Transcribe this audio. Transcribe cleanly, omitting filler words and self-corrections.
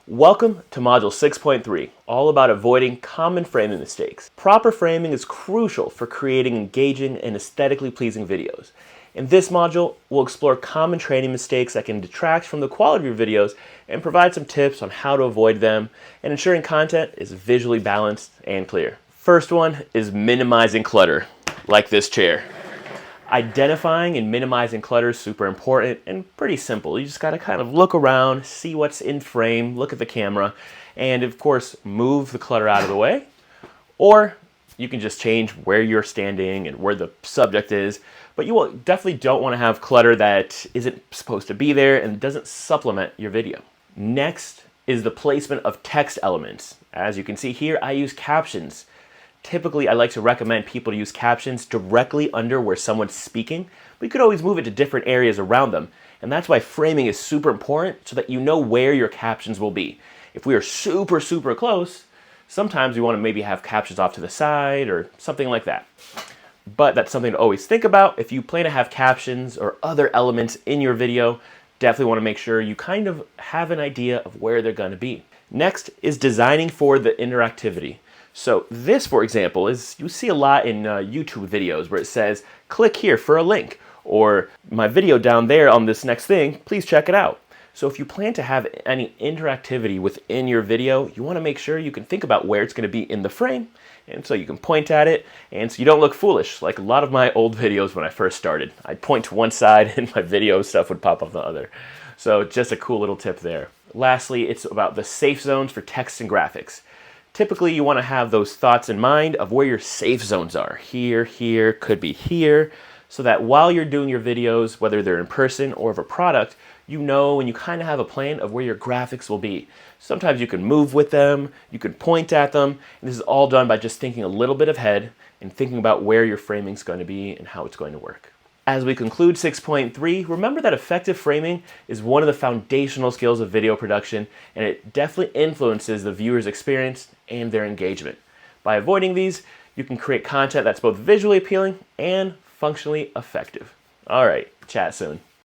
Welcome to Module 6.3, all about avoiding common framing mistakes. Proper framing is crucial for creating engaging and aesthetically pleasing videos. In this module, we'll explore common training mistakes that can detract from the quality of your videos and provide some tips on how to avoid them and ensuring content is visually balanced and clear. First one is minimizing clutter, like this chair. Identifying and minimizing clutter is super important and pretty simple. You just got to kind of look around, see what's in frame, look at the camera, and of course move the clutter out of the way. Or you can just change where you're standing and where the subject is, but you definitely don't want to have clutter that isn't supposed to be there and doesn't supplement your video. Next is the placement of text elements. As you can see here, I use captions. Typically, I like to recommend people to use captions directly under where someone's speaking, but you could always move it to different areas around them. And that's why framing is super important so that you know where your captions will be. If we are super close, sometimes we want to maybe have captions off to the side or something like that. But that's something to always think about. If you plan to have captions or other elements in your video, definitely want to make sure you kind of have an idea of where they're going to be. Next is designing for the interactivity. So this, for example, is you see a lot in YouTube videos where it says, click here for a link, or my video down there on this next thing, please check it out. So if you plan to have any interactivity within your video, you want to make sure you can think about where it's going to be in the frame, and so you can point at it, and so you don't look foolish, like a lot of my old videos when I first started. I'd point to one side and my video stuff would pop up the other. So just a cool little tip there. Lastly, it's about the safe zones for text and graphics. Typically, you want to have those thoughts in mind of where your safe zones are. Here, could be here, so that while you're doing your videos, whether they're in person or of a product, you know and you kind of have a plan of where your graphics will be. Sometimes you can move with them, you can point at them, and this is all done by just thinking a little bit ahead and thinking about where your framing is going to be and how it's going to work. As we conclude 6.3, remember that effective framing is one of the foundational skills of video production, and it definitely influences the viewer's experience and their engagement. By avoiding these, you can create content that's both visually appealing and functionally effective. All right, chat soon.